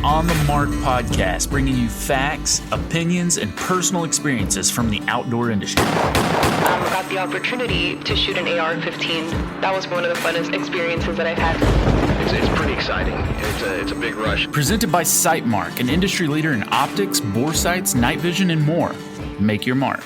On the Mark podcast, bringing you facts, opinions, and personal experiences from the outdoor industry. I got the opportunity to shoot an AR-15. That was one of the funnest experiences that I've had. It's pretty exciting. It's a big rush. Presented by SightMark, an industry leader in optics, bore sights, night vision, and more. Make your mark.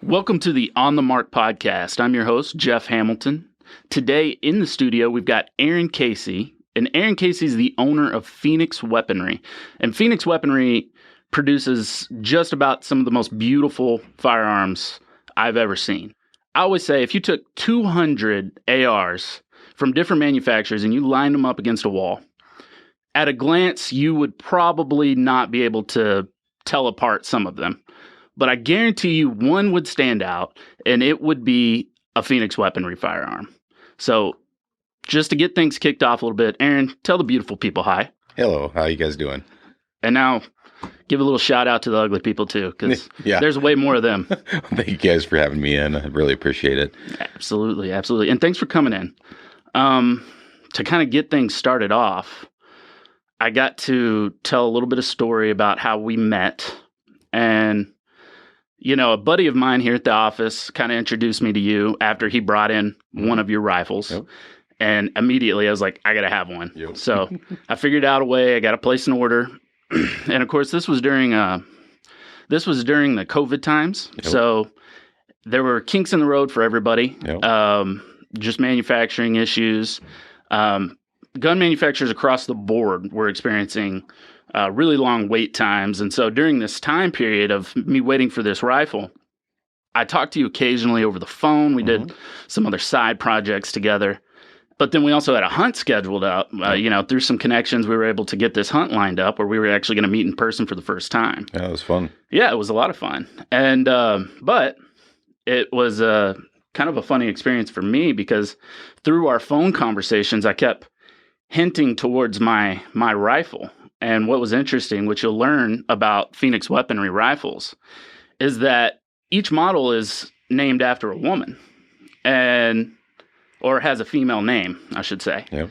Welcome to the On the Mark podcast. I'm your host, Jeff Hamilton. Today in the studio, we've got Aaron Cayce. And Aaron Cayce is the owner of Phoenix Weaponry. And Phoenix Weaponry produces just about some of the most beautiful firearms I've ever seen. I always say if you took 200 ARs from different manufacturers and you lined them up against a wall, at a glance, you would probably not be able to tell apart some of them. But I guarantee you one would stand out, and it would be a Phoenix Weaponry firearm. So just to get things kicked off a little bit, Aaron, tell the beautiful people hi. Hello, how you guys doing? And now give a little shout out to the ugly people too, because there's way more of them. Thank you guys for having me in. I really appreciate it. Absolutely, absolutely. And thanks for coming in. To kind of get things started off, I got to tell a little bit of story about how we met. And, you know, a buddy of mine here at the office kind of introduced me to you after he brought in one of your rifles. Yep. And immediately I was like, I got to have one. Yep. So I figured out a way. I got to place an order. And of course, this was during the COVID times. Yep. So there were kinks in the road for everybody. Yep. Just manufacturing issues. Gun manufacturers across the board were experiencing really long wait times. And so during this time period of me waiting for this rifle, I talked to you occasionally over the phone. We did some other side projects together. But then we also had a hunt scheduled out. Through some connections, we were able to get this hunt lined up where we were actually going to meet in person for the first time. Yeah, it was fun. Yeah, it was a lot of fun. And but it was kind of a funny experience for me because through our phone conversations, I kept hinting towards my rifle. And what was interesting, which you'll learn about Phoenix Weaponry rifles, is that each model is named after a woman. Or has a female name, I should say. Yep.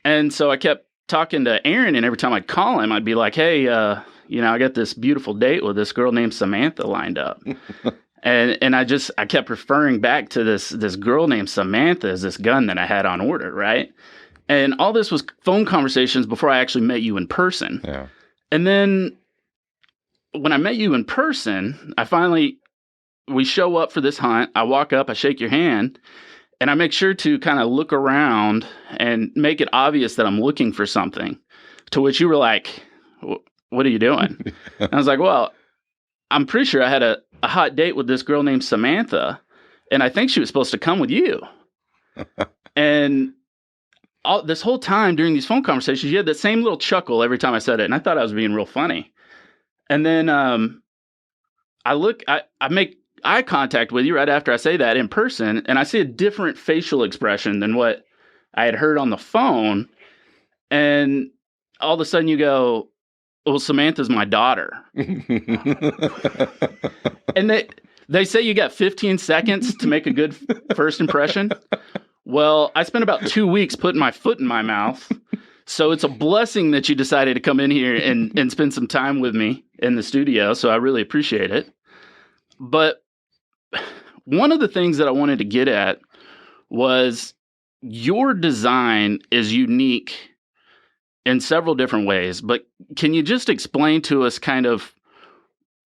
And so I kept talking to Aaron, and every time I'd call him, I'd be like, hey, I got this beautiful date with this girl named Samantha lined up. and I kept referring back to this girl named Samantha as this gun that I had on order, right? And all this was phone conversations before I actually met you in person. Yeah. And then when I met you in person, we show up for this hunt. I walk up, I shake your hand, and I make sure to kind of look around and make it obvious that I'm looking for something, to which you were like, what are you doing? And I was like, well, I'm pretty sure I had a hot date with this girl named Samantha, and I think she was supposed to come with you. And this whole time during these phone conversations, you had that same little chuckle every time I said it, and I thought I was being real funny. And then I make eye contact with you right after I say that in person, and I see a different facial expression than what I had heard on the phone. And all of a sudden you go, well, Samantha's my daughter. And they say you got 15 seconds to make a good first impression. Well, I spent about 2 weeks putting my foot in my mouth. So it's a blessing that you decided to come in here and spend some time with me in the studio. So I really appreciate it. But one of the things that I wanted to get at was your design is unique in several different ways. But can you just explain to us kind of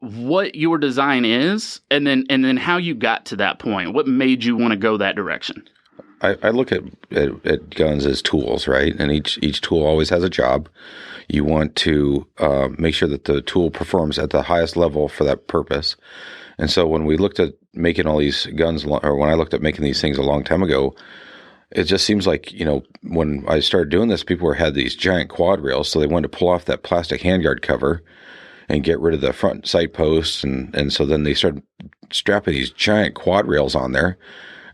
what your design is and then how you got to that point? What made you want to go that direction? I look at guns as tools, right? And each tool always has a job. You want to make sure that the tool performs at the highest level for that purpose. And so when we looked at making all these guns, or when I looked at making these things a long time ago, it just seems like, when I started doing this, people had these giant quad rails, so they wanted to pull off that plastic handguard cover and get rid of the front sight posts. And so then they started strapping these giant quad rails on there.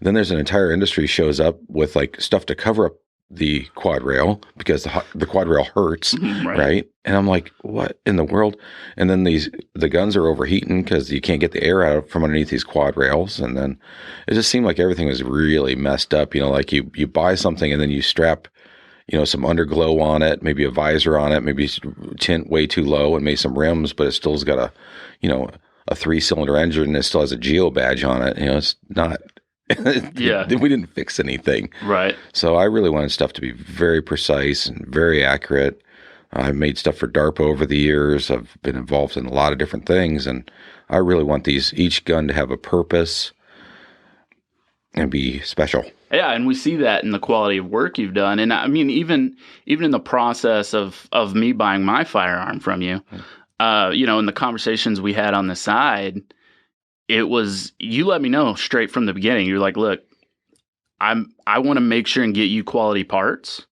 Then there's an entire industry shows up with like stuff to cover up the quad rail because the quad rail hurts, right? And I'm like, what in the world? And then the guns are overheating because you can't get the air out from underneath these quad rails. And then it just seemed like everything was really messed up. Like you buy something and then you strap some underglow on it, maybe a visor on it, maybe tint way too low, and maybe some rims, but it still's got a 3-cylinder engine and it still has a Geo badge on it. It's not. Yeah. We didn't fix anything. Right. So I really wanted stuff to be very precise and very accurate. I've made stuff for DARPA over the years. I've been involved in a lot of different things, and I really want each gun to have a purpose and be special. Yeah, and we see that in the quality of work you've done. And I mean, even in the process of me buying my firearm from you, in the conversations we had on the side, it was, you let me know straight from the beginning. You're like, look, I want to make sure and get you quality parts,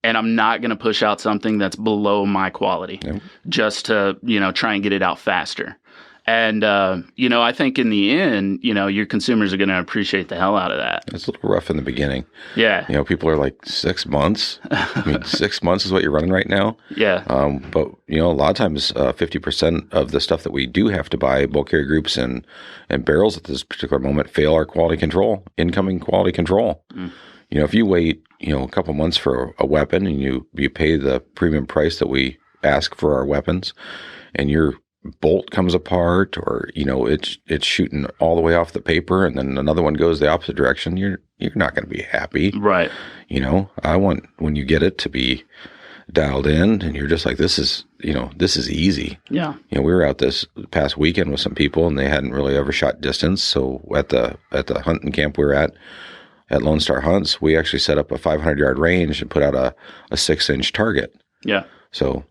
and I'm not going to push out something that's below my quality just to, try and get it out faster. And, I think in the end, your consumers are going to appreciate the hell out of that. It's a little rough in the beginning. Yeah. People are like 6 months. I mean, 6 months is what you're running right now. Yeah. But, a lot of times 50% of the stuff that we do have to buy, bulk carry groups and barrels at this particular moment, fail our quality control, incoming quality control. Mm. If you wait, a couple months for a weapon and you pay the premium price that we ask for our weapons, and your bolt comes apart, or it's shooting all the way off the paper, and then another one goes the opposite direction, you're not going to be happy, right? I want, when you get it, to be dialed in, and you're just like, this is easy. Yeah. We were out this past weekend with some people, and they hadn't really ever shot distance. So at the hunting camp we were at Lone Star Hunts, we actually set up a 500-yard range and put out a 6-inch target. Yeah. So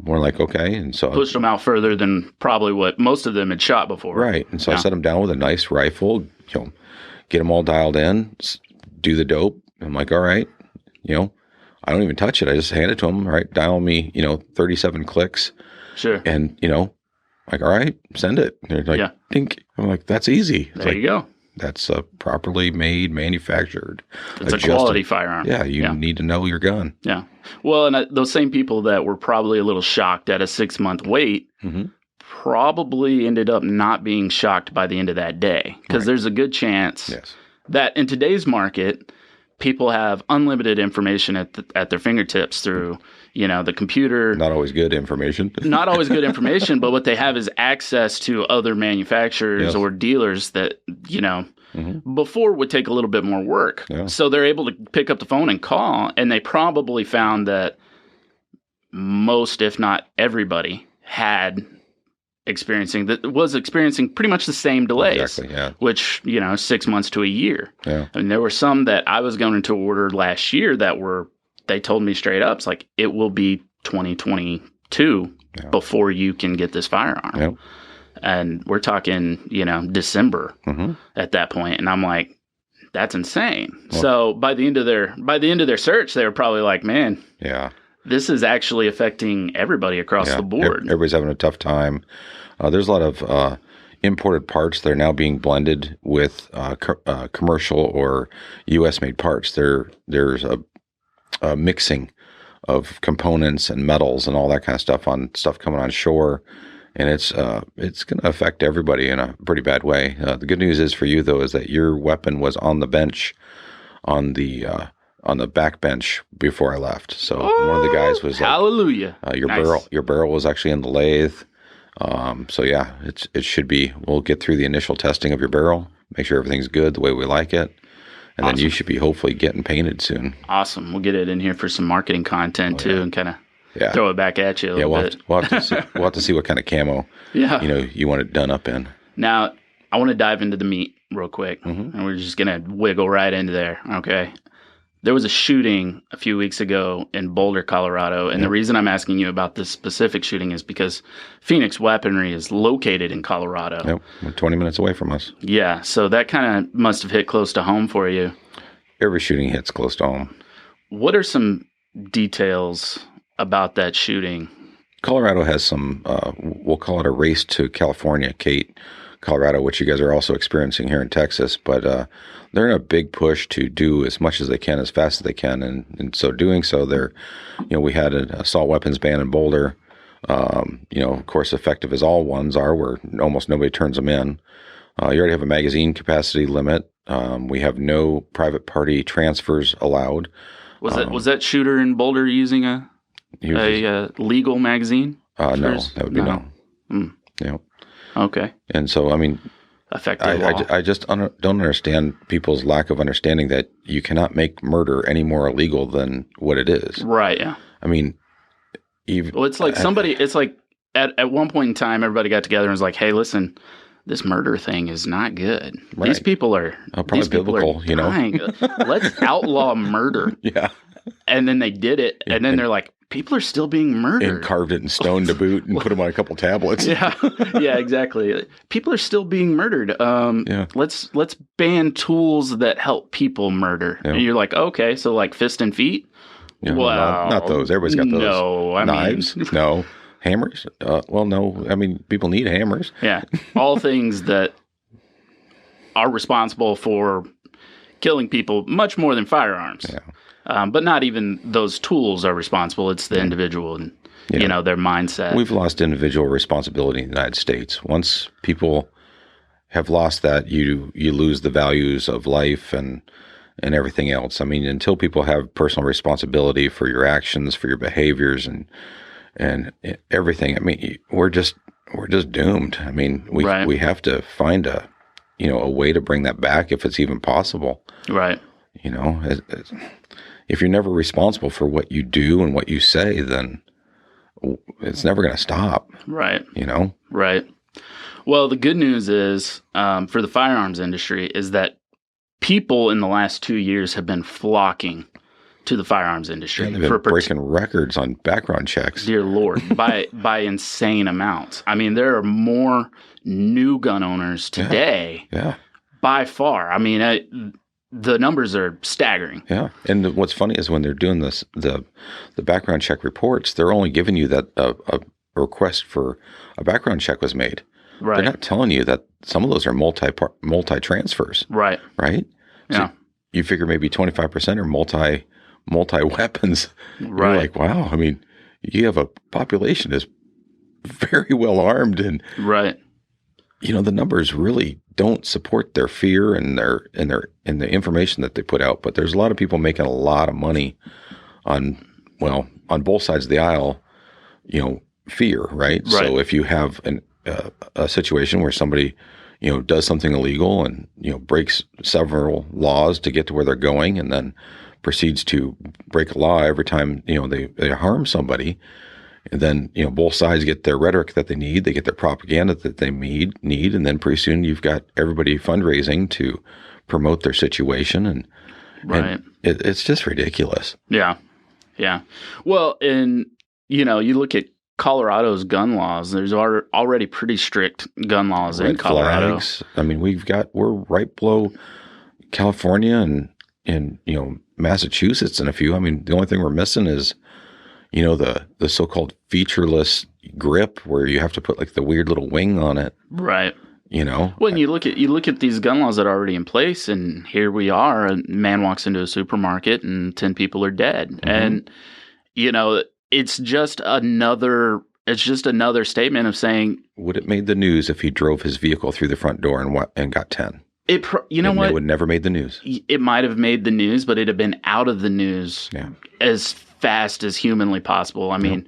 we're like, okay. And so pushed them out further than probably what most of them had shot before. Right. And so I set them down with a nice rifle, get them all dialed in, do the dope. I'm like, all right, I don't even touch it. I just hand it to them, right? Dial me, 37 clicks. Sure. And, like, all right, send it. And they're like, dink. I'm like, that's easy. There you go. That's properly made, manufactured. It's a quality firearm. Yeah, you need to know your gun. Yeah. Well, and those same people that were probably a little shocked at a 6-month wait probably ended up not being shocked by the end of that day, because there's a good chance that in today's market, people have unlimited information at their fingertips through the computer. Not always good information. Not always good information, but what they have is access to other manufacturers or dealers that, before would take a little bit more work. Yeah. So they're able to pick up the phone and call, and they probably found that most, if not everybody, was experiencing pretty much the same delays. Exactly, yeah. Which, 6 months to a year. Yeah. And there were some that I was going to order last year that they told me straight up, it's like, it will be 2022 before you can get this firearm. Yeah. And we're talking, December at that point. And I'm like, that's insane. Well, so by the end of their search, they were probably like, man, this is actually affecting everybody across the board. Everybody's having a tough time. There's a lot of imported parts that are now being blended with commercial or U.S. made parts. There's a mixing of components and metals and all that kind of stuff coming on shore, and it's going to affect everybody in a pretty bad way. The good news is for you, though, is that your weapon was on the bench, on the back bench before I left. So one of the guys was like, hallelujah. Your barrel was actually in the lathe. So yeah, it should be. We'll get through the initial testing of your barrel, make sure everything's good the way we like it. And then you should be hopefully getting painted soon. Awesome. We'll get it in here for some marketing content too, and kind of throw it back at you a little bit. We'll have to see what kind of camo you want it done up in. Now, I want to dive into the meat real quick, and we're just going to wiggle right into there, okay? There was a shooting a few weeks ago in Boulder, Colorado, and the reason I'm asking you about this specific shooting is because Phoenix Weaponry is located in Colorado. Yep, we're 20 minutes away from us. Yeah, so that kind of must have hit close to home for you. Every shooting hits close to home. What are some details about that shooting? Colorado has some, we'll call it a race to California, Cayce, Colorado, which you guys are also experiencing here in Texas, but they're in a big push to do as much as they can, as fast as they can, and so doing so, we had an assault weapons ban in Boulder, of course, effective as all ones are, where almost nobody turns them in. You already have a magazine capacity limit. We have no private party transfers allowed. Was that shooter in Boulder using a legal magazine? No, that would be no. Yeah. Okay. And so, I mean, Effective law. I just don't understand people's lack of understanding that you cannot make murder any more illegal than what it is. Right. Yeah. I mean, even Well, it's like it's like at one point in time, everybody got together and was like, "Hey, listen, this murder thing is not good. Right. These people are probably biblical, you know. Let's outlaw murder." Yeah. And then they did it, and then they're like, "People are still being murdered." And carved it in stone to boot, and put them on a couple tablets. Yeah, yeah, exactly. People are still being murdered. Let's ban tools that help people murder. Yeah. And you're like, okay, so like fist and feet. Yeah, well, not those. Everybody's got those. No, knives. No hammers. Well, no. I mean, people need hammers. Yeah, all things that are responsible for killing people much more than firearms. Yeah. But not even those tools are responsible. It's the individual and their mindset. We've lost individual responsibility in the United States. Once people have lost that, you lose the values of life and everything else. I mean, until people have personal responsibility for your actions, for your behaviors, and everything. I mean, we're just doomed. I mean, we have to find a way to bring that back if it's even possible. Right. If you're never responsible for what you do and what you say, then it's never going to stop. Right. Right. Well, the good news is for the firearms industry is that people in the last 2 years have been flocking to the firearms industry. Yeah, they've been breaking records on background checks. Dear Lord, by insane amounts. I mean, there are more new gun owners today. Yeah. By far. I mean, the numbers are staggering. Yeah, and what's funny is when they're doing this, the background check reports, they're only giving you that a request for a background check was made. Right. They're not telling you that some of those are multi transfers. Right. Right. Yeah. So you figure maybe 25% are multi weapons. Right. You're like, wow. I mean, you have a population that's very well armed, and right. The numbers really don't support their fear and the information that they put out. But there's a lot of people making a lot of money on both sides of the aisle, fear, right? So if you have a situation where somebody, does something illegal and, breaks several laws to get to where they're going, and then proceeds to break a law every time, they harm somebody. And then, both sides get their rhetoric that they need. They get their propaganda that they need. And then pretty soon you've got everybody fundraising to promote their situation. And it's just ridiculous. Yeah. Yeah. Well, and, you look at Colorado's gun laws. There's already pretty strict gun laws in Colorado. Flags. I mean, we're right below California and Massachusetts and a few. I mean, the only thing we're missing is the so-called featureless grip, where you have to put like the weird little wing on it. Right. Well, and you look at these gun laws that are already in place, and here we are. A man walks into a supermarket, and 10 people are dead, and it's just another statement of saying, would it made the news if he drove his vehicle through the front door and got 10? What? It would never made the news. It might have made the news, but it'd have been out of the news as fast as humanly possible. I mean,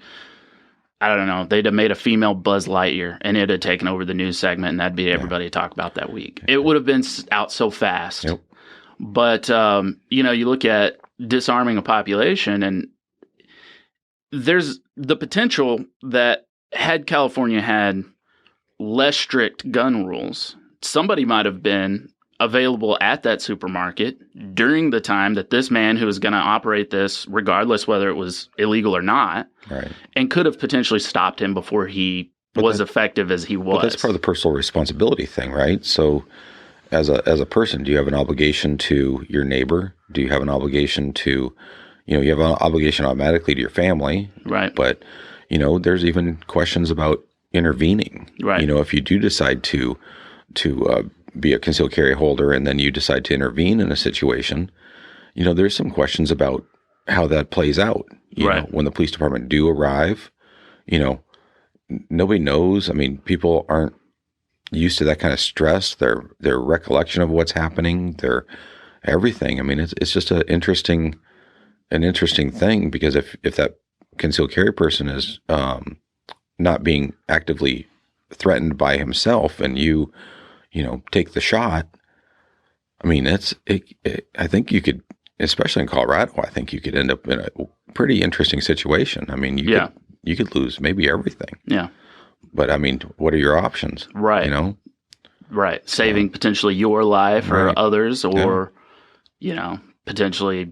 I don't know. They'd have made a female Buzz Lightyear, and it'd have taken over the news segment, and that'd be everybody to talk about that week. It would have been out so fast. Yep. But, you look at disarming a population, and there's the potential that had California had less strict gun rules, somebody might have been available at that supermarket during the time that this man who was going to operate this, regardless whether it was illegal or not, and could have potentially stopped him before he was effective as he was. But that's part of the personal responsibility thing, right? So as a person, do you have an obligation to your neighbor? Do you have an obligation to, you have an obligation automatically to your family? Right. But, there's even questions about intervening. Right. If you do decide to be a concealed carry holder, and then you decide to intervene in a situation, there's some questions about how that plays out. You know, when the police department do arrive, nobody knows. I mean, people aren't used to that kind of stress. Their recollection of what's happening, their everything. I mean, it's just an interesting an interesting thing, because if that concealed carry person is not being actively threatened by himself, and you take the shot, I mean, I think you could, especially in Colorado, I think you could end up in a pretty interesting situation. I mean, you could lose maybe everything. Yeah. But I mean, what are your options? Right. Right. Saving potentially your life or others, or, potentially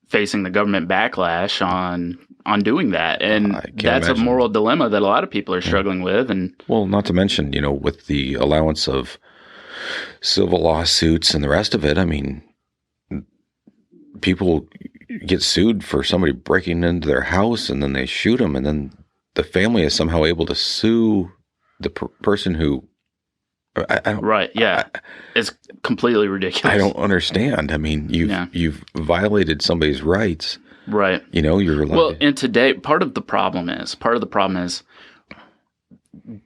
facing the government backlash on doing that. And that's a moral dilemma that a lot of people are struggling with. And well, not to mention, with the allowance of civil lawsuits and the rest of it, I mean, people get sued for somebody breaking into their house and then they shoot them, and then the family is somehow able to sue the person who I don't, right. Yeah. It's completely ridiculous. I don't understand. I mean, you've violated somebody's rights. Right. You're allowed. Well, and today, part of the problem is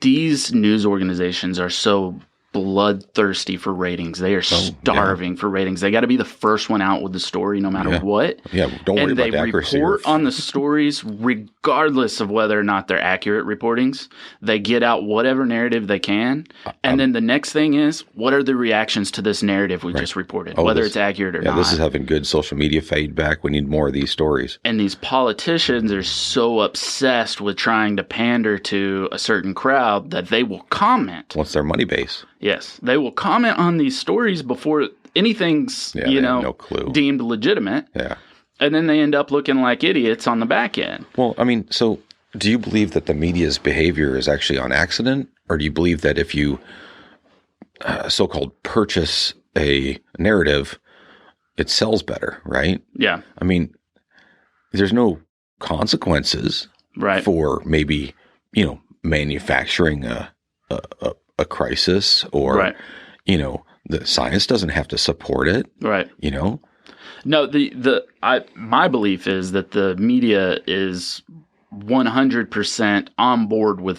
these news organizations are so bloodthirsty for ratings. They are starving for ratings. They got to be the first one out with the story, no matter what. Yeah, don't worry about the accuracy. And they report on the stories regardless of whether or not they're accurate reportings. They get out whatever narrative they can, and then the next thing is, what are the reactions to this narrative we just reported, whether it's accurate or not. This is having good social media feedback. We need more of these stories. And these politicians are so obsessed with trying to pander to a certain crowd that they will comment. What's their money base? Yes, they will comment on these stories before anything's, no clue. deemed legitimate. Yeah. And then they end up looking like idiots on the back end. Well, I mean, so do you believe that the media's behavior is actually on accident? Or do you believe that if you so-called purchase a narrative, it sells better, right? Yeah. I mean, there's no consequences for maybe, manufacturing a crisis, or the science doesn't have to support it, right? No, my belief is that the media is 100% on board with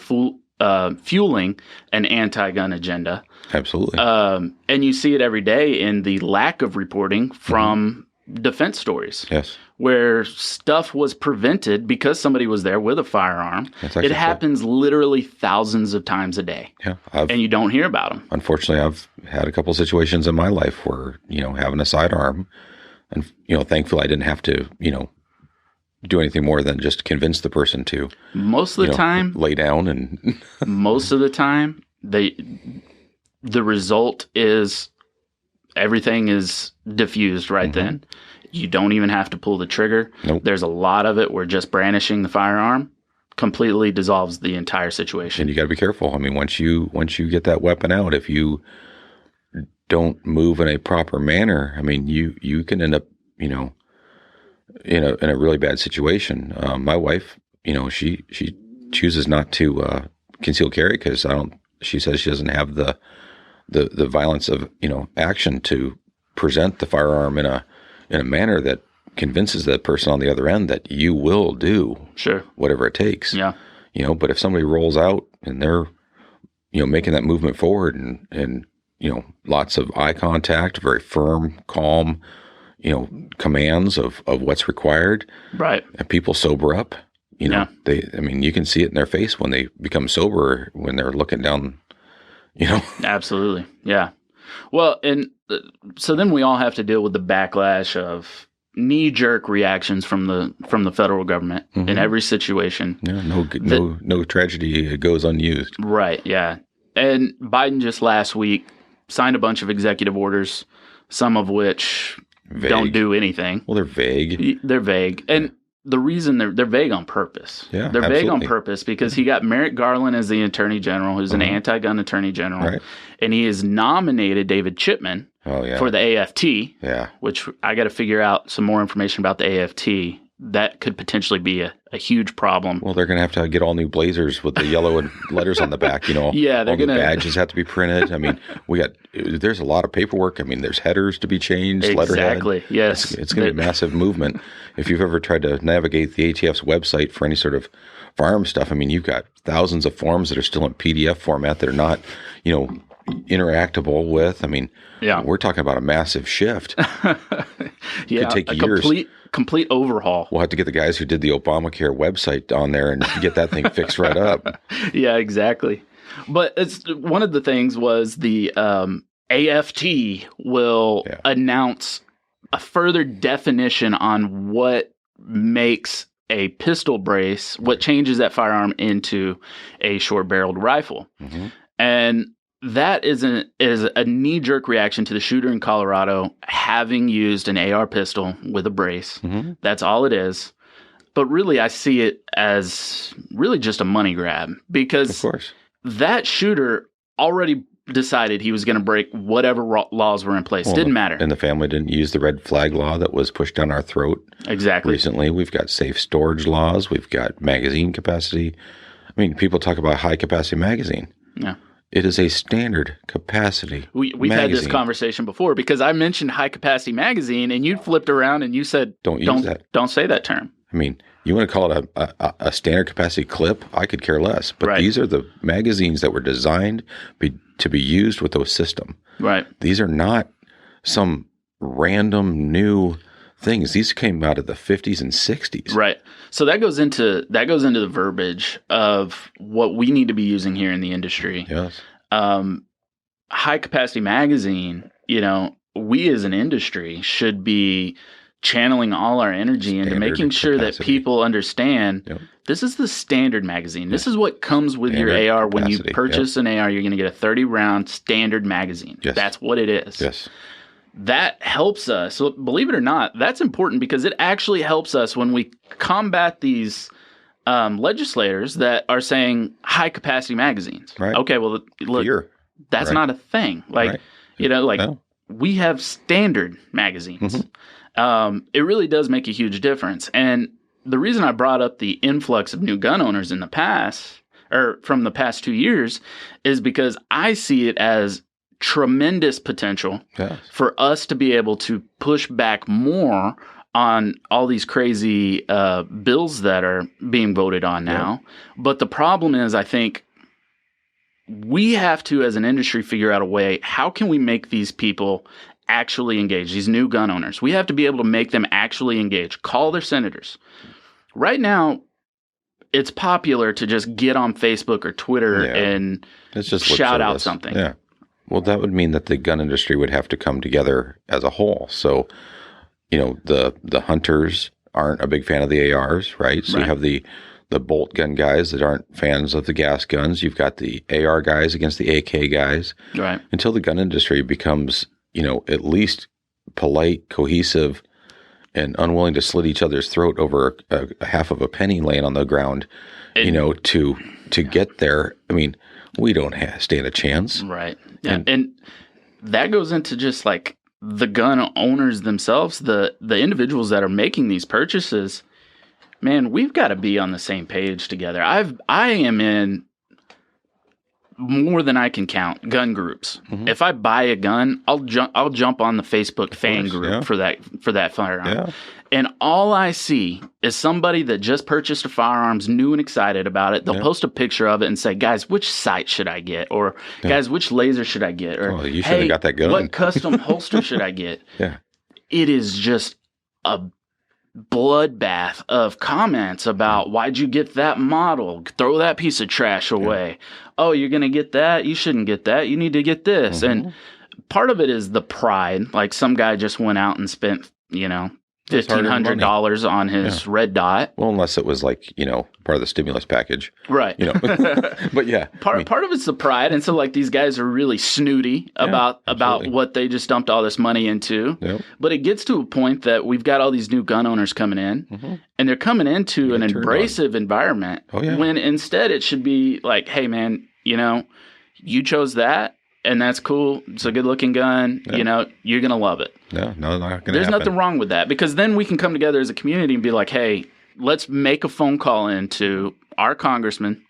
fueling an anti-gun agenda. Absolutely. And you see it every day in the lack of reporting from defense stories. Yes. Where stuff was prevented because somebody was there with a firearm. It happens literally thousands of times a day. Yeah. And you don't hear about them. Unfortunately, I've had a couple situations in my life where, having a sidearm, and, thankfully I didn't have to, do anything more than just convince the person to most of the time lay down. And most of the time the result is everything is diffused right then. You don't even have to pull the trigger. Nope. There's a lot of it where just brandishing the firearm completely dissolves the entire situation. And you got to be careful. I mean, once you get that weapon out, if you don't move in a proper manner, I mean, you can end up, in a really bad situation. My wife, she chooses not to conceal carry because she says she doesn't have the violence of, action to present the firearm in a manner that convinces that person on the other end that you will do whatever it takes. Yeah. But if somebody rolls out and they're, making that movement forward and lots of eye contact, very firm, calm, commands of what's required. Right. And people sober up, you can see it in their face when they become sober, when they're looking down, Absolutely. Yeah. Well, and so then we all have to deal with the backlash of knee-jerk reactions from the federal government in every situation. Yeah, no tragedy goes unused. Right. Yeah. And Biden just last week signed a bunch of executive orders, some of which don't do anything. Well, they're vague. They're vague, and the reason they're vague on purpose. Yeah, they're vague on absolutely. purpose because he got Merrick Garland as the Attorney General, who's an anti-gun Attorney General, and he has nominated David Chipman for the AFT. Yeah, which I got to figure out some more information about the AFT. That could potentially be a huge problem. Well, they're going to have to get all new blazers with the yellow and letters on the back, Yeah, all the badges have to be printed. I mean, there's a lot of paperwork. I mean, there's headers to be changed, Exactly, letterhead. yes. It's going to be a massive movement. If you've ever tried to navigate the ATF's website for any sort of firearm stuff, I mean, you've got thousands of forms that are still in PDF format that are not, interactable with. I mean, Yeah. we're talking about a massive shift. Yeah, take a years. complete overhaul. We'll have to get the guys who did the Obamacare website on there and get that thing fixed right up. Yeah, exactly. But it's one of the things was the AFT will announce a further definition on what makes a pistol brace, what changes that firearm into a short-barreled rifle. Mm-hmm. And that is a knee-jerk reaction to the shooter in Colorado having used an AR pistol with a brace. Mm-hmm. That's all it is. But really, I see it as really just a money grab because Of course. that shooter already decided he was going to break whatever laws were in place. Didn't matter. And the family didn't use the red flag law that was pushed down our throat. Exactly. Recently, we've got safe storage laws. We've got magazine capacity. I mean, people talk about high capacity magazine. Yeah. It is a standard capacity We've had this conversation before because I mentioned high capacity magazine and you flipped around and you said, Don't use that. Don't say that term. I mean, you want to call it a standard capacity clip? I could care less. But these are the magazines that were designed to be used with those system. Right. These are not some random new things. These came out of the 50s and 60s. Right. So that goes into the verbiage of what we need to be using here in the industry. Yes. High capacity magazine, we as an industry should be channeling all our energy into making sure that people understand this is the standard magazine. This is what comes with your AR. When you purchase an AR, you're going to get a 30-round standard magazine. Yes. That's what it is. Yes. That helps us. So believe it or not, that's important because it actually helps us when we combat these legislators that are saying high capacity magazines. Right. Okay, well, look, that's not a thing. Like, we have standard magazines. Mm-hmm. It really does make a huge difference. And the reason I brought up the influx of new gun owners in the past, or from the past 2 years, is because I see it as tremendous potential for us to be able to push back more on all these crazy bills that are being voted on now. But the problem is, I think we have to, as an industry, figure out a way, how can we make these people actually engage, these new gun owners? We have to be able to make them actually engage, call their senators. Right now, it's popular to just get on Facebook or Twitter and shout out something. Yeah. Well, that would mean that the gun industry would have to come together as a whole. So, the hunters aren't a big fan of the ARs, right? So you have the bolt gun guys that aren't fans of the gas guns. You've got the AR guys against the AK guys. Right. Until the gun industry becomes, at least polite, cohesive, and unwilling to slit each other's throat over a half of a penny laying on the ground, to get there. I mean, we don't stand a chance. Right. Yeah. And that goes into just like the gun owners themselves, the individuals that are making these purchases. Man, we've got to be on the same page together. I am in more than I can count gun groups. Mm-hmm. If I buy a gun, I'll jump on the Facebook fan group for that firearm. Yeah. And all I see is somebody that just purchased a firearms, new and excited about it. They'll post a picture of it and say, "Guys, which sight should I get?" Or "Guys, which laser should I get?" Or you should have got that gun. What custom holster should I get? Yeah. It is just a bloodbath of comments about why'd you get that model? Throw that piece of trash away. Oh, you're going to get that? You shouldn't get that. You need to get this. Mm-hmm. And part of it is the pride. Like some guy just went out and spent, $1,500 on his red dot. Well, unless it was like, part of the stimulus package. Right. But yeah. Part of it's the pride. And so like these guys are really snooty about what they just dumped all this money into. Yep. But it gets to a point that we've got all these new gun owners coming in and they're coming into an abrasive environment when instead it should be like, hey man, you chose that. And that's cool. It's a good-looking gun. Yeah. You're going to love it. No, not going to happen. There's nothing wrong with that because then we can come together as a community and be like, hey, let's make a phone call into our congressman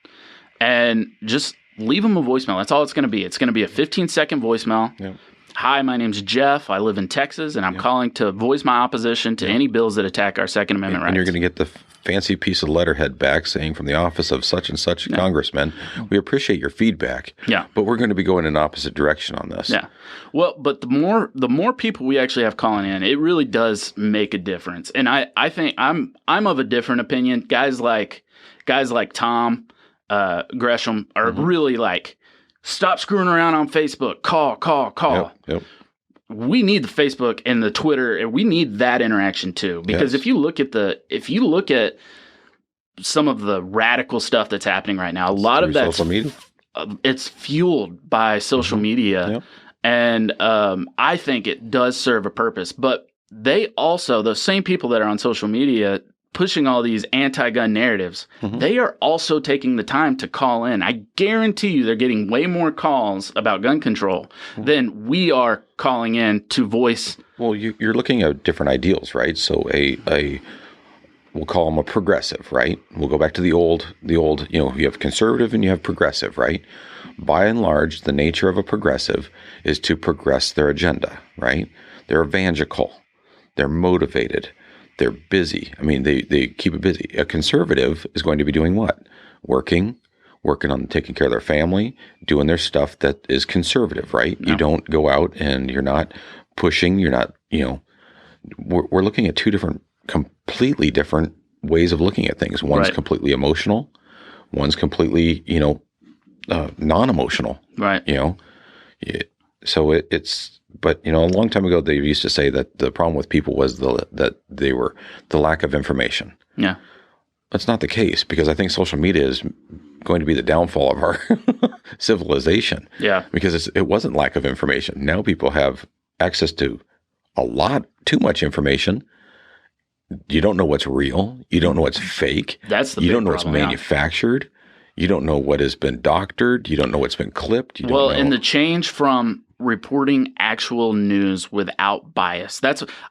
and just leave him a voicemail. That's all it's going to be. It's going to be a 15-second voicemail. Yeah. Hi, my name's Jeff. I live in Texas, and I'm calling to voice my opposition to any bills that attack our Second Amendment rights. And you're going to get the fancy piece of letterhead back saying from the office of such and such congressman, we appreciate your feedback. Yeah. But we're going to be going in opposite direction on this. Yeah. Well, but the more people we actually have calling in, it really does make a difference. And I think I'm of a different opinion. Guys like Tom Gresham are really like, stop screwing around on Facebook. Call. Yep. We need the Facebook and the Twitter, and we need that interaction too. Because if you look at some of the radical stuff that's happening right now, a lot of that social media, it's fueled by social media, and I think it does serve a purpose. But they also, those same people that are on social media pushing all these anti-gun narratives, they are also taking the time to call in. I guarantee you they're getting way more calls about gun control than we are calling in to voice. Well, you're looking at different ideals, right? So we'll call them a progressive, right? We'll go back to the old, you have conservative and you have progressive, right? By and large, the nature of a progressive is to progress their agenda, right? They're evangelical. They're motivated. They're busy. I mean, they keep it busy. A conservative is going to be doing what? Working on taking care of their family, doing their stuff that is conservative, right? No. You don't go out and you're not pushing. You're not, we're looking at two completely different ways of looking at things. One's completely emotional. One's completely, non-emotional. Right. So it's. But, a long time ago, they used to say that the problem with people was the lack of information. Yeah. That's not the case, because I think social media is going to be the downfall of our civilization. Yeah. Because it wasn't lack of information. Now people have access to too much information. You don't know what's real. You don't know what's fake. That's the You big don't know problem, what's manufactured. You don't know what has been doctored. You don't know what's been clipped. You don't know. And the change from reporting actual news without bias.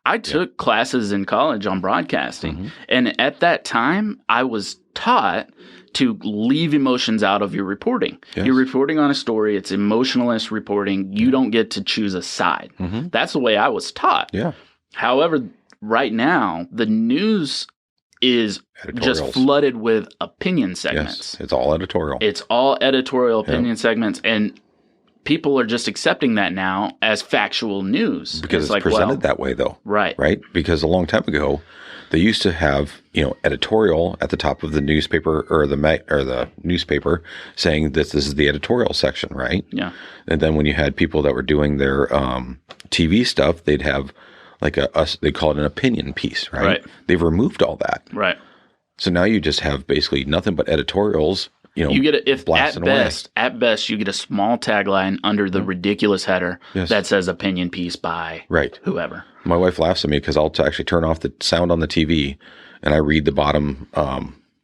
I took classes in college on broadcasting. And at that time, I was taught to leave emotions out of your reporting. Yes. You're reporting on a story. It's emotionalist reporting. You don't get to choose a side. That's the way I was taught. Yeah. However, right now, the news is just flooded with opinion segments. Yes, it's all editorial. It's all editorial opinion segments, and people are just accepting that now as factual news. Because it's presented that way, though. Right. Right? Because a long time ago, they used to have, editorial at the top of the newspaper or the newspaper saying this is the editorial section, right? Yeah. And then when you had people that were doing their TV stuff, they'd have they call it an opinion piece, right? They've removed all that. Right. So now you just have basically nothing but editorials, you get at best you get a small tagline under the ridiculous header that says opinion piece by whoever. My wife laughs at me because I'll actually turn off the sound on the TV and I read the bottom.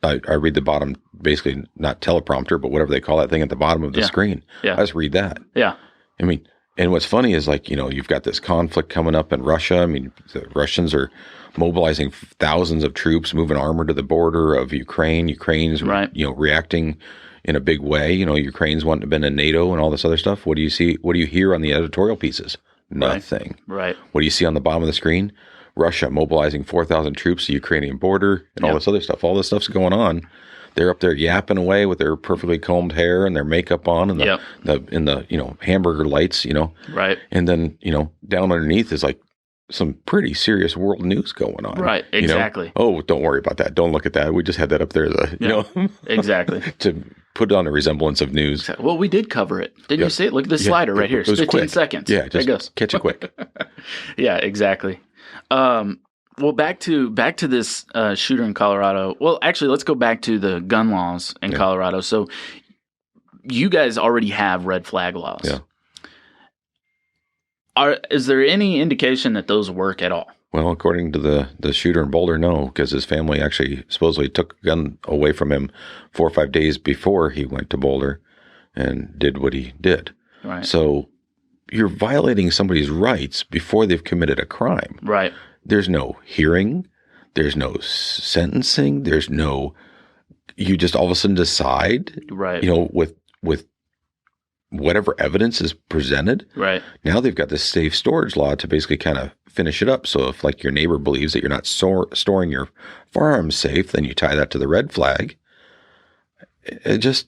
I read the bottom, basically not teleprompter, but whatever they call that thing at the bottom of the screen. Yeah. I just read that. Yeah. I mean. And what's funny is you've got this conflict coming up in Russia. I mean, the Russians are mobilizing thousands of troops, moving armor to the border of Ukraine. Ukraine's, reacting in a big way. Ukraine's wanting to be in NATO and all this other stuff. What do you see? What do you hear on the editorial pieces? Nothing. Right. What do you see on the bottom of the screen? Russia mobilizing 4,000 troops to the Ukrainian border and all this other stuff. All this stuff's going on. They're up there yapping away with their perfectly combed hair and their makeup on and the hamburger lights, Right. And then, down underneath is some pretty serious world news going on. Right. Exactly. Oh, don't worry about that. Don't look at that. We just had that up there, exactly. To put on a resemblance of news. Well, we did cover it. Didn't you see it? Look at this slider right here. It's 15 seconds. Yeah. Just there it goes. Catch it quick. Yeah, exactly. Well, back to this shooter in Colorado. Well, actually, let's go back to the gun laws in Colorado. So you guys already have red flag laws. Yeah. Is there any indication that those work at all? Well, according to the shooter in Boulder, no, because his family actually supposedly took a gun away from him 4 or 5 days before he went to Boulder and did what he did. Right. So you're violating somebody's rights before they've committed a crime. Right. There's no hearing. There's no sentencing. There's no, you just all of a sudden decide, right. With whatever evidence is presented. Right. Now they've got this safe storage law to basically kind of finish it up. So if like your neighbor believes that you're not storing your firearms safe, then you tie that to the red flag. It just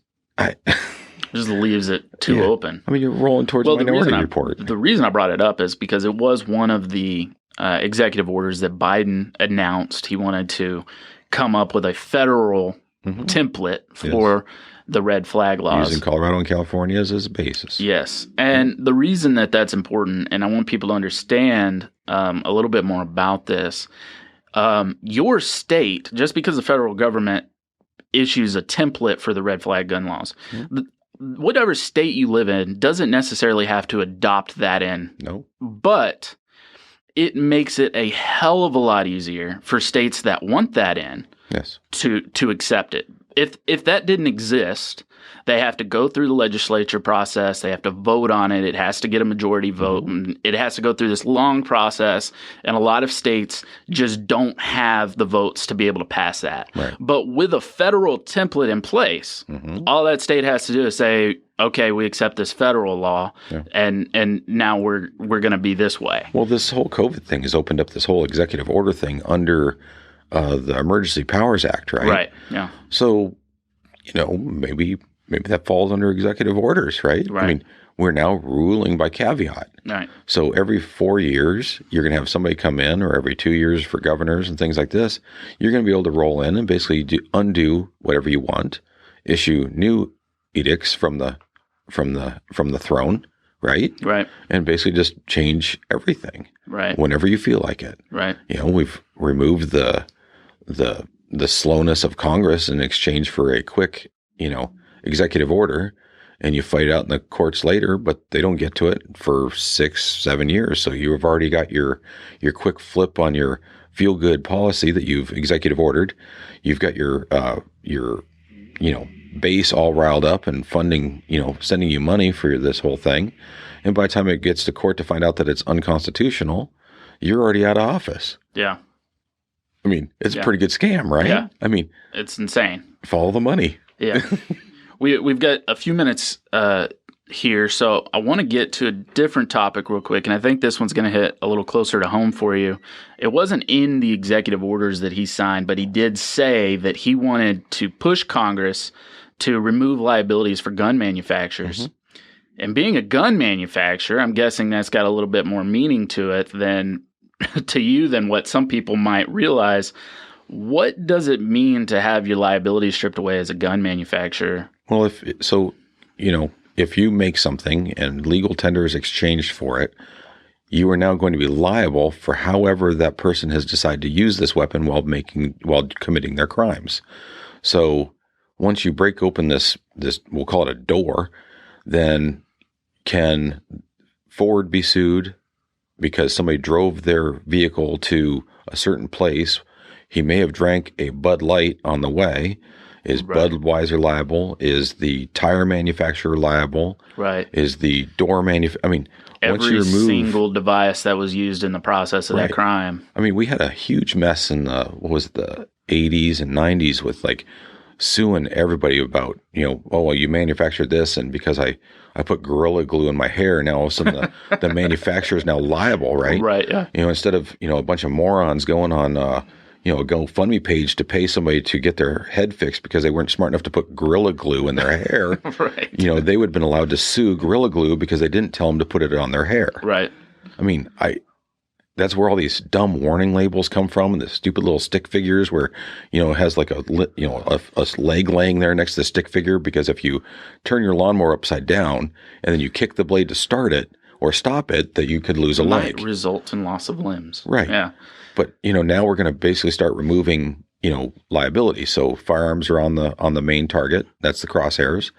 leaves it too open. I mean, you're rolling towards Minority Report. The reason I brought it up is because it was one of the executive orders that Biden announced. He wanted to come up with a federal template for the red flag laws. Using Colorado and California as a basis. Yes. And the reason that that's important, and I want people to understand a little bit more about this, your state, just because the federal government issues a template for the red flag gun laws, whatever state you live in doesn't necessarily have to adopt that in. No. But it makes it a hell of a lot easier for states that want that in to accept it. If that didn't exist, they have to go through the legislature process. They have to vote on it. It has to get a majority vote. And it has to go through this long process. And a lot of states just don't have the votes to be able to pass that. Right. But with a federal template in place, all that state has to do is say, okay, we accept this federal law, and now we're going to be this way. Well, this whole COVID thing has opened up this whole executive order thing under the Emergency Powers Act, right? Right. Yeah. So, maybe that falls under executive orders, right? Right. I mean, we're now ruling by caveat. Right. So every 4 years, you're going to have somebody come in, or every 2 years for governors and things like this. You're going to be able to roll in and basically undo whatever you want, issue new edicts from the throne, right? Right. And basically just change everything, right, whenever you feel like it. Right. We've removed the slowness of Congress in exchange for a quick, executive order, and you fight out in the courts later, but they don't get to it for 6-7 years. So you have already got your quick flip on your feel good policy that you've executive ordered. You've got your base all riled up and funding, sending you money for this whole thing. And by the time it gets to court to find out that it's unconstitutional, you're already out of office. Yeah. I mean, it's a pretty good scam, right? Yeah. I mean, it's insane. Follow the money. Yeah. We've got a few minutes here, so I want to get to a different topic real quick, and I think this one's going to hit a little closer to home for you. It wasn't in the executive orders that he signed, but he did say that he wanted to push Congress to remove liabilities for gun manufacturers. And being a gun manufacturer, I'm guessing that's got a little bit more meaning to it than what some people might realize. What does it mean to have your liability stripped away as a gun manufacturer? Well, if you make something and legal tender is exchanged for it, you are now going to be liable for however that person has decided to use this weapon while committing their crimes. So once you break open this, we'll call it a door, then can Ford be sued because somebody drove their vehicle to a certain place? He may have drank a Bud Light on the way. Is Budweiser liable? Is the tire manufacturer liable? Right. Is the door manufacturer? I mean, once you remove single device that was used in the process of that crime. I mean, we had a huge mess in the 80s and 90s with suing everybody about, you manufactured this, and because I put Gorilla Glue in my hair, now all of a sudden the manufacturer is now liable, right? Right, yeah. Instead of, a bunch of morons going on, a GoFundMe page to pay somebody to get their head fixed because they weren't smart enough to put Gorilla Glue in their hair. Right. They would have been allowed to sue Gorilla Glue because they didn't tell them to put it on their hair. Right. I mean, that's where all these dumb warning labels come from, and the stupid little stick figures where, it has a leg laying there next to the stick figure, because if you turn your lawnmower upside down and then you kick the blade to start it or stop it, that you could lose a leg. Might result in loss of limbs. Right. Yeah. But, now we're going to basically start removing, liability. So firearms are on the main target. That's the crosshairs.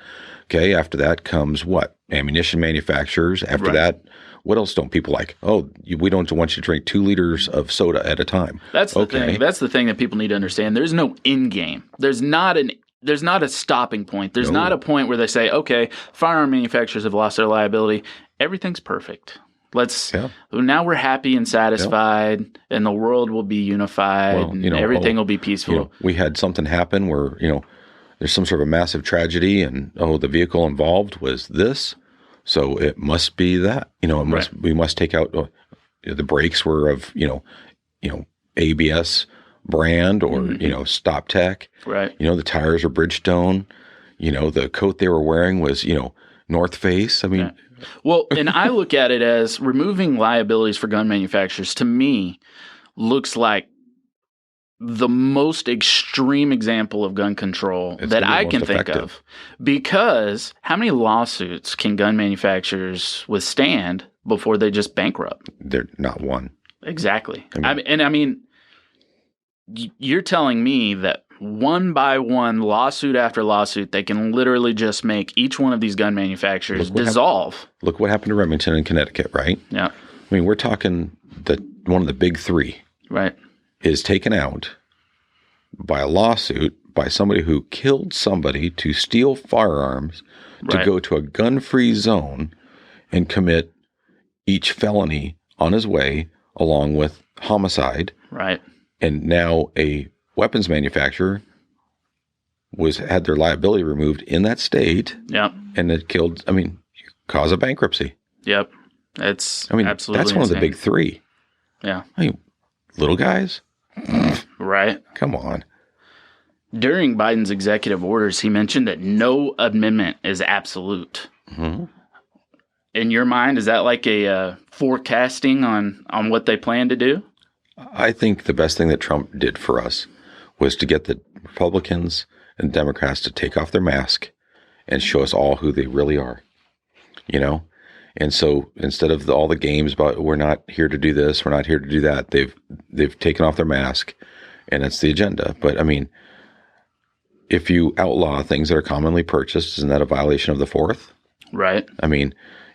Okay. After that comes what? Ammunition manufacturers. After that, what else don't people like? Oh, we don't want you to drink 2 liters of soda at a time. That's the thing. That's the thing that people need to understand. There's no end game. There's not a stopping point. There's not a point where they say, okay, firearm manufacturers have lost their liability. Everything's perfect. Now we're happy and satisfied, and the world will be unified, and everything will be peaceful. We had something happen where, there's some sort of massive tragedy, and the vehicle involved was this. So it must be that, we must take out the brakes were of, ABS brand or, Stop Tech. Right. The tires are Bridgestone. The coat they were wearing was, North Face. I mean, well, and I look at it as removing liabilities for gun manufacturers, to me, looks like the most extreme example of gun control that I can think of. Because how many lawsuits can gun manufacturers withstand before they just bankrupt? They're not one. Exactly. I mean, you're telling me that one by one, lawsuit after lawsuit, they can literally just make each one of these gun manufacturers dissolve. Look what happened to Remington in Connecticut, right? Yeah. I mean, we're talking one of the big three. Right. Is taken out by a lawsuit by somebody who killed somebody to steal firearms to go to a gun-free zone and commit each felony on his way along with homicide. Right. And now a weapons manufacturer had their liability removed in that state. Yep. And it cause a bankruptcy. Yep. Absolutely that's one of the big three. Yeah. Little guys? Right. Come on. During Biden's executive orders, he mentioned that no amendment is absolute. Mm-hmm. In your mind, is that like a forecasting on what they plan to do? I think the best thing that Trump did for us was to get the Republicans and Democrats to take off their mask and show us all who they really are. And so instead of all the games about we're not here to do this, we're not here to do that, they've taken off their mask, and that's the agenda. But if you outlaw things that are commonly purchased, isn't that a violation of the Fourth? Right.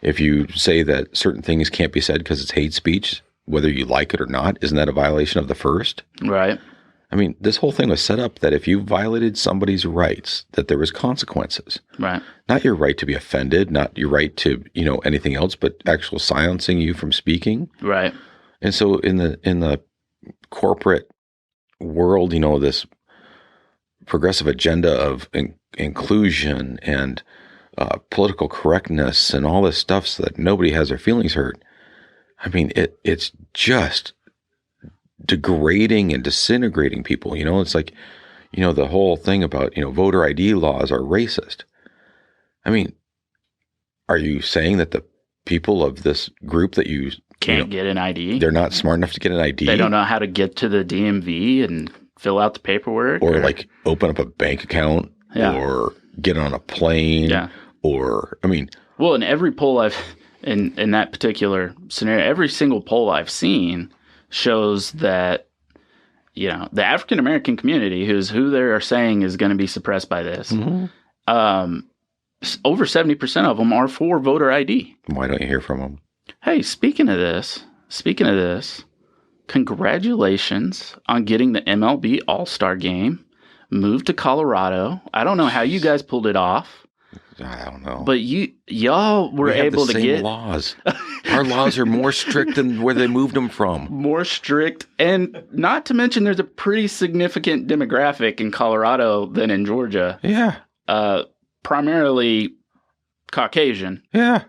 If you say that certain things can't be said because it's hate speech, whether you like it or not, isn't that a violation of the First? Right. This whole thing was set up that if you violated somebody's rights, that there was consequences. Right. Not your right to be offended, not your right to, anything else, but actual silencing you from speaking. Right. And so in the corporate world, this progressive agenda of inclusion and political correctness and all this stuff so that nobody has their feelings hurt. It's just degrading and disintegrating people. It's like, the whole thing about, voter ID laws are racist. Are you saying that the people of this group that you can't get an ID? They're not smart enough to get an ID? They don't know how to get to the DMV and fill out the paperwork? Or like open up a bank account or get on a plane or, Well, in every poll in that particular scenario, every single poll I've seen shows that, the African-American community, who they are saying is going to be suppressed by this, over 70% of them are for voter ID. Why don't you hear from them? Hey, speaking of this, congratulations on getting the MLB All-Star Game moved to Colorado. I don't know how you guys pulled it off. I don't know. But y'all were able to get laws. Our laws are more strict than where they moved them from. More strict, and not to mention there's a pretty significant demographic in Colorado than in Georgia. Yeah. Primarily Caucasian. Yeah.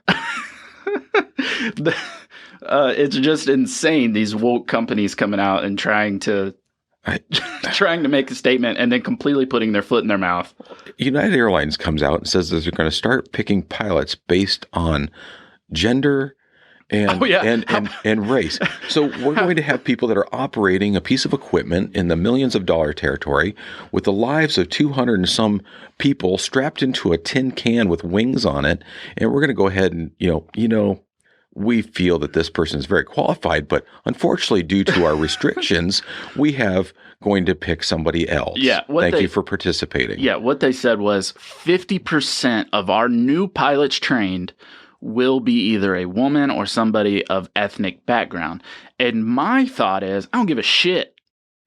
It's just insane, these woke companies coming out and trying to make a statement and then completely putting their foot in their mouth. United Airlines comes out and says that they're going to start picking pilots based on gender and race. So we're going to have people that are operating a piece of equipment in the millions of dollar territory with the lives of 200 and some people strapped into a tin can with wings on it. And we're going to go ahead and, we feel that this person is very qualified, but unfortunately, due to our restrictions, we have going to pick somebody else. Yeah. Thank you for participating. Yeah. What they said was 50% of our new pilots trained will be either a woman or somebody of ethnic background. And my thought is, I don't give a shit.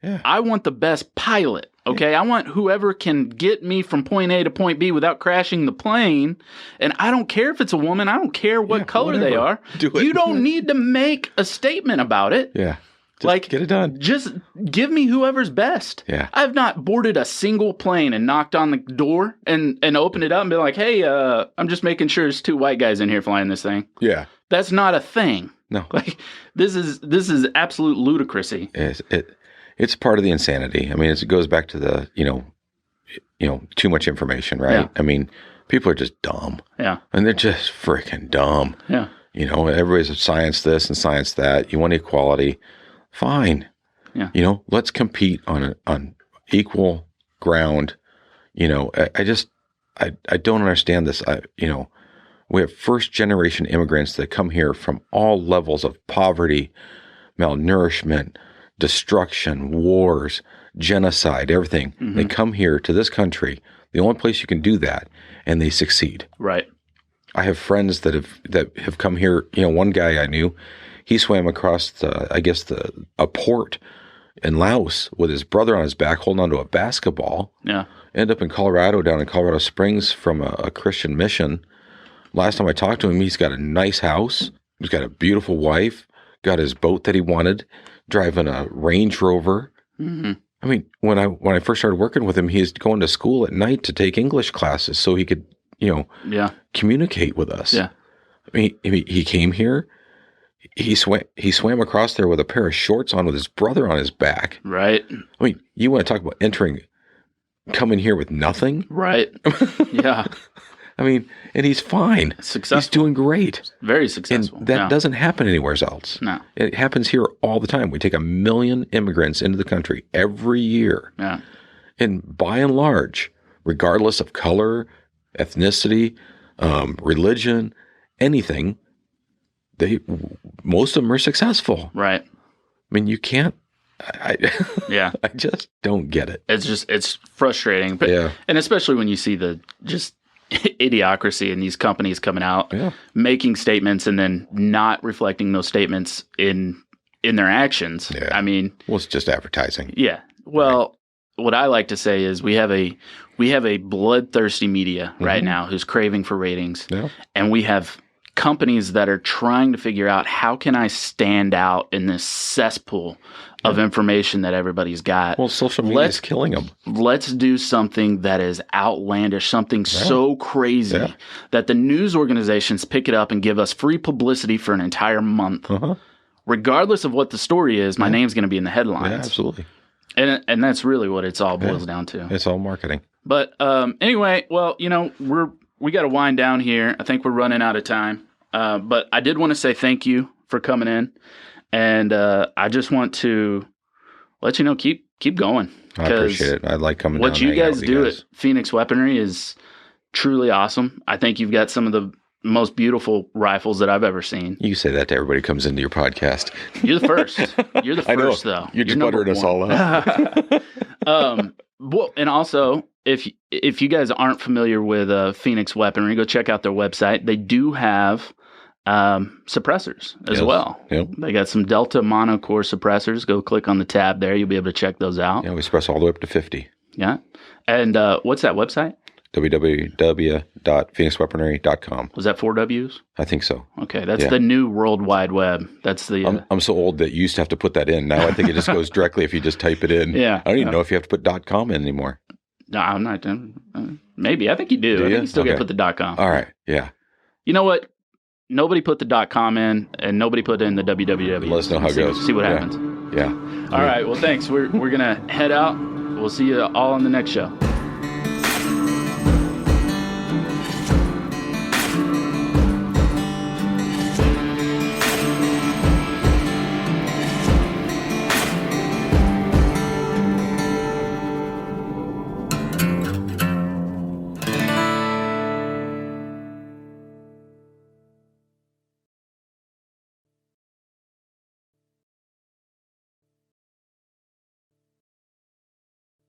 Yeah. I want the best pilot. Okay, I want whoever can get me from point A to point B without crashing the plane. And I don't care if it's a woman. I don't care what color they are. Do it. You don't need to make a statement about it. Yeah. Just get it done. Just give me whoever's best. Yeah. I've not boarded a single plane and knocked on the door and opened it up and been like, hey, I'm just making sure there's 2 white guys in here flying this thing. Yeah. That's not a thing. No. Like, this is absolute ludicrousy. It's part of the insanity. I mean, it goes back to the, too much information, right? Yeah. I mean, people are just dumb. Yeah. And they're just freaking dumb. Yeah. Everybody's science this and science that. You want equality. Fine. Yeah. Let's compete on equal ground. I don't understand this. We have first generation immigrants that come here from all levels of poverty, malnourishment, destruction, wars, genocide, everything. Mm-hmm. They come here to this country, the only place you can do that, and they succeed. Right. I have friends that have come here. One guy I knew, he swam across a port in Laos with his brother on his back holding onto a basketball. Yeah. Ended up in Colorado, down in Colorado Springs from a Christian mission. Last time I talked to him, he's got a nice house. He's got a beautiful wife, got his boat that he wanted, driving a Range Rover. Mm-hmm. I mean, when I first started working with him, he was going to school at night to take English classes so he could, communicate with us. Yeah. I mean, he came here. He swam across there with a pair of shorts on with his brother on his back. Right. I mean, you want to talk about coming here with nothing? Right. Yeah. I mean, and he's fine. Successful. He's doing great. Very successful. And that doesn't happen anywhere else. No. It happens here all the time. We take 1 million immigrants into the country every year. Yeah. And by and large, regardless of color, ethnicity, religion, anything, most of them are successful. Right. I mean, you can't. Yeah. I just don't get it. It's frustrating. But, yeah. And especially when you see the just idiocracy in these companies coming out, making statements and then not reflecting those statements in their actions. Yeah. I mean, well, it's just advertising. Yeah. Well, what I like to say is we have a bloodthirsty media right now who's craving for ratings. Yeah. And we have companies that are trying to figure out, how can I stand out in this cesspool of information that everybody's got? Well, social media is killing them. Let's do something that is outlandish, something so crazy that the news organizations pick it up and give us free publicity for an entire month. Regardless of what the story is, my name's going to be in the headlines. Yeah, absolutely. And that's really what it's all boils down to. It's all marketing. But anyway, well, we got to wind down here. I think we're running out of time. But I did want to say thank you for coming in. And I just want to let you know, keep going. I appreciate it. I like coming down. What you guys do at Phoenix Weaponry is truly awesome. I think you've got some of the most beautiful rifles that I've ever seen. You say that to everybody who comes into your podcast. You're the first. You're the first, though. You're just buttering us all up. Well, and also, if you guys aren't familiar with Phoenix Weaponry, go check out their website. They do have suppressors as well. Yep. They got some Delta monocore suppressors. Go click on the tab there. You'll be able to check those out. Yeah, we suppress all the way up to 50. Yeah. And what's that website? www.phoenixweaponry.com. Was that 4 W's? I think so. Okay, that's the new World Wide Web. That's the. I'm so old that you used to have to put that in. Now I think it just goes directly if you just type it in. Yeah. I don't even know if you have to put .com in anymore. No, I'm not. Maybe. I think you do. I think you still got to put the .com. All right. Yeah. You know what? Nobody put the .com in, and nobody put in the www. Let us know how it goes. See what happens. Yeah. All right. Well, thanks. We're gonna head out. We'll see you all on the next show.